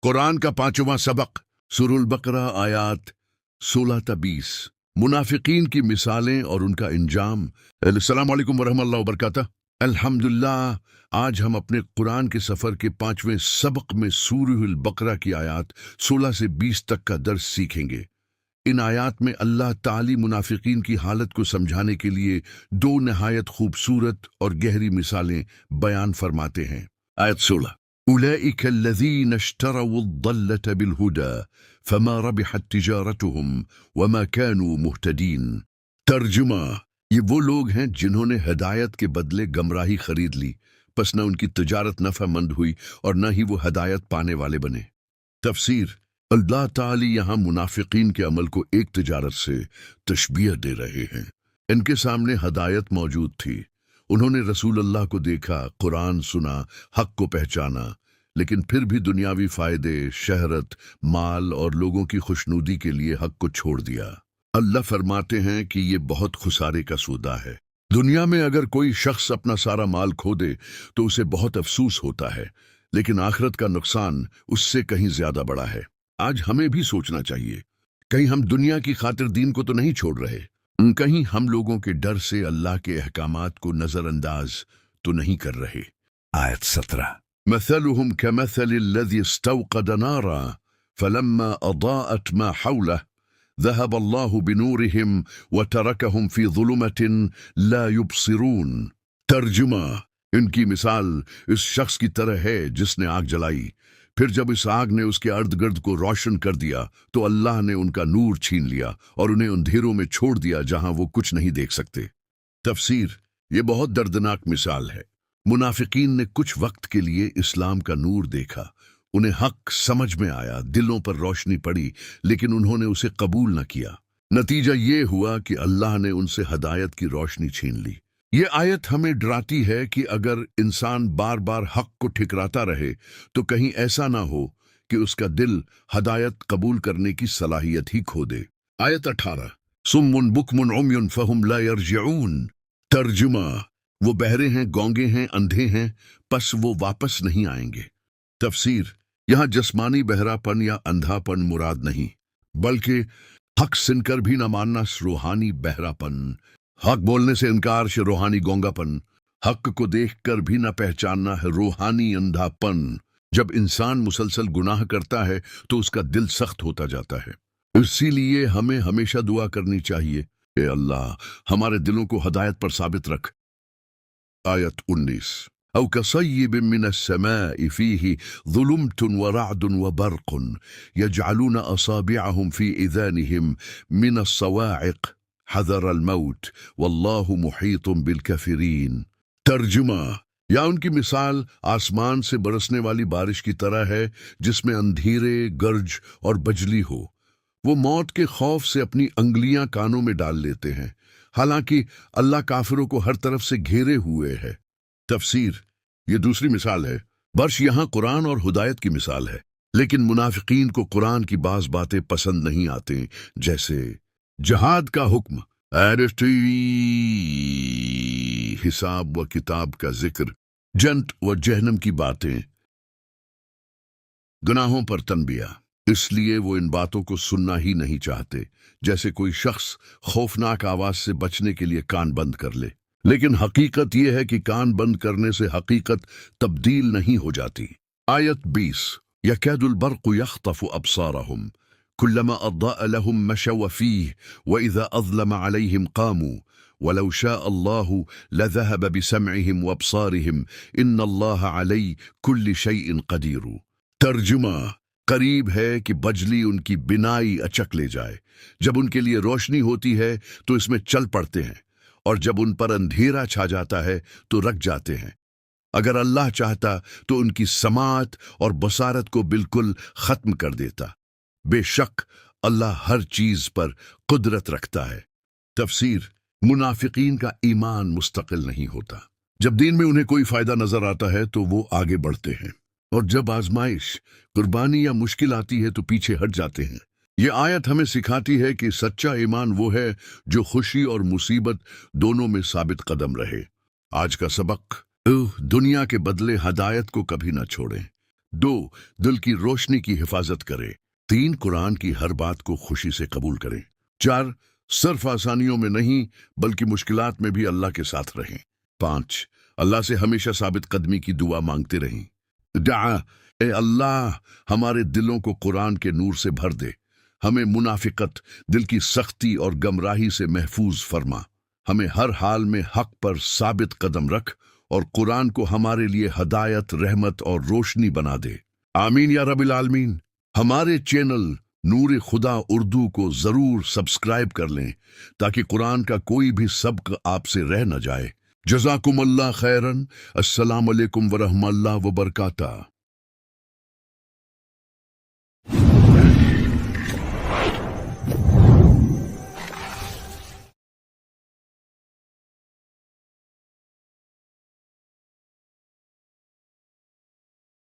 कुरान का 5वां सबक सूरह बकरा आयात 16 تا 20। मुनाफिकीन की मिसालें और उनका इंजाम। अस्सलामु अलैकुम वरहमतुल्लाहि वबरकातुहू। अल्हम्दुलिल्लाह, आज हम अपने कुरान के सफ़र के 5वें सबक में सूरह बकरा की आयात 16 से 20 तक का दर्स सीखेंगे। इन आयात में अल्लाह ताली मुनाफिकीन की हालत को समझाने के लिए दो नहायत खूबसूरत और गहरी मिसालें बयान फरमाते हैं। आयत 16। उलैइक अल्लज़ीन इश्तरऊ अद्दल्लत बिलहुदा फमा रबिहत तिजारतुहुम वमा कानू मुहतदीन। तर्जुमा, ये वो लोग हैं जिन्होंने हिदायत के बदले गमराही खरीद ली, पस न उनकी तिजारत नफ़ामंद हुई और न ही वो हिदायत पाने वाले बने। तफसीर, अल्लाह ताली यहाँ मुनाफिकीन के अमल को एक तिजारत से तशबीह दे रहे हैं। इनके सामने हिदायत मौजूद थी, उन्होंने रसूल अल्लाह को देखा, कुरान सुना, हक को पहचाना, लेकिन फिर भी दुनियावी फायदे, शहरत, माल और लोगों की खुशनुदी के लिए हक को छोड़ दिया। अल्लाह फरमाते हैं कि ये बहुत खुसारे का सौदा है। दुनिया में अगर कोई शख्स अपना सारा माल खो दे तो उसे बहुत अफसोस होता है, लेकिन आखिरत का नुकसान उससे कहीं ज्यादा बड़ा है। आज हमें भी सोचना चाहिए, कहीं हम दुनिया की खातिर दीन को तो नहीं छोड़ रहे, कहीं हम लोगों के डर से अल्लाह के अहकामात को नजरअंदाज तो नहीं कर रहे। आयत 17। मसलुहुम कमसलिल्लज़ी इस्तौक़द नारा फलम्मा अज़ाअत मा हौलह ज़हब अल्लाहु बिनूरिहिम व तरकहुम फ़ी ज़ुलुमतिन ला युबसिरून। तर्जुमा, इनकी मिसाल इस शख्स की तरह है जिसने आग जलाई, फिर जब इस आग ने उसके अर्द गिर्द को रोशन कर दिया तो अल्लाह ने उनका नूर छीन लिया और उन्हें अंधेरों में छोड़ दिया जहां वो कुछ नहीं देख सकते। तफसीर, ये बहुत दर्दनाक मिसाल है। मुनाफिकीन ने कुछ वक्त के लिए इस्लाम का नूर देखा, उन्हें हक समझ में आया, दिलों पर रोशनी पड़ी, लेकिन उन्होंने उसे कबूल न किया। नतीजा ये हुआ कि अल्लाह ने उनसे हदायत की रोशनी छीन ली। ये आयत हमें डराती है कि अगर इंसान बार बार हक को ठिकराता रहे तो कहीं ऐसा ना हो कि उसका दिल हदायत कबूल करने की सलाहियत ही खो दे। आयत 18। सुम्मुन बुकमुन उम्युन फहुम ला यरजिऊन। तर्जुमा, वो बहरे हैं, गौंगे हैं, अंधे हैं, पस वो वापस नहीं आएंगे। तफसीर, यहाँ जिस्मानी बहरापन या अंधापन मुराद नहीं, बल्कि हक सुनकर भी न मानना रूहानी बहरापन, हक बोलने से इनकार से रूहानी गौंगापन, हक को देखकर भी न पहचानना है रूहानी अंधापन। जब इंसान मुसलसल गुनाह करता है तो उसका दिल सख्त होता जाता है। इसीलिए हमें हमेशा दुआ करनी चाहिए, ए अल्लाह हमारे दिलों को हदायत पर साबित रख। आयत 19। औ कसय्यिबिन मिनस्समाइ फीहि ज़ुलुमतुन व रअदुन व बर्क़ुन यजअलून असाबिअहुम फी इज़ानिहिम मिनस्सवाइक़ हज़र अल-मौत वल्लाहु मुहीतुन बिल-काफ़िरीन। तर्जुमा, या उनकी मिसाल आसमान से बरसने वाली बारिश की तरह है जिसमें अंधेरे, गर्ज और बजली हो। वो मौत के खौफ से अपनी अंगलियां कानों में डाल लेते हैं, हालांकि अल्लाह काफिरों को हर तरफ से घेरे हुए है। तफसीर, ये दूसरी मिसाल है। बर्श यहाँ कुरान और हिदायत की मिसाल है, लेकिन मुनाफिकीन को कुरान की बाज बातें पसंद नहीं आते, जैसे जहाद का हुक्म, हिसाब व किताब का जिक्र, जन्नत व जहन्नम की बातें, गुनाहों पर तनबिया। इसलिए वो इन बातों को सुनना ही नहीं चाहते। जैसे कोई शख्स खौफनाक आवाज से बचने के लिए कान बंद कर ले, लेकिन हकीकत यह है कि कान बंद करने से हकीकत तब्दील नहीं हो जाती। आयत 20। यकादुल बर्क़ु यख्तफ़ु अब्सारहुम कुल्लमा अज़्ज़अ लहुम मशव फ़ीह व इज़ा अज़लम अलैहिम क़ामू वलौ शाअ अल्लाहु लज़हब बिसमइहिम व अब्सारिहिम इन्नल्लाह अलै कुल्लि शैइन क़दीर। तर्जुमा, करीब है कि बजली उनकी बिनाई अचक ले जाए। जब उनके लिए रोशनी होती है तो इसमें चल पड़ते हैं, और जब उन पर अंधेरा छा जाता है तो रख जाते हैं। अगर अल्लाह चाहता तो उनकी समात और बसारत को बिल्कुल खत्म कर देता। बेशक अल्लाह हर चीज पर कुदरत रखता है। तफसीर, मुनाफिकीन का ईमान मुस्तकिल नहीं होता। जब दीन में उन्हें कोई फायदा नजर आता है तो वो आगे बढ़ते हैं, और जब आजमाइश, कुर्बानी या मुश्किल आती है तो पीछे हट जाते हैं। ये आयत हमें सिखाती है कि सच्चा ईमान वो है जो खुशी और मुसीबत दोनों में साबित कदम रहे। आज का सबक, दुनिया के बदले हदायत को कभी ना छोड़ें। 2. दिल की रोशनी की हिफाजत करें। 3. कुरान की हर बात को खुशी से कबूल करें। 4. सिर्फ आसानियों में नहीं बल्कि मुश्किलात में भी अल्लाह के साथ रहें। 5. अल्लाह से हमेशा साबित कदमी की दुआ मांगते रहें। दुआ, ए अल्लाह हमारे दिलों को कुरान के नूर से भर दे, हमें मुनाफिकत, दिल की सख्ती और गमराही से महफूज फरमा, हमें हर हाल में हक पर साबित कदम रख और कुरान को हमारे लिए हदायत, रहमत और रोशनी बना दे। आमीन या रब्बिल आलमीन। हमारे चैनल नूर खुदा उर्दू को जरूर सब्सक्राइब कर लें ताकि कुरान का कोई भी सबक आपसे रह न जाए। जज़ाकुमुल्लाह खैरन। अस्सलाम वालेकुम व रहमतुल्लाह व बरकातहू।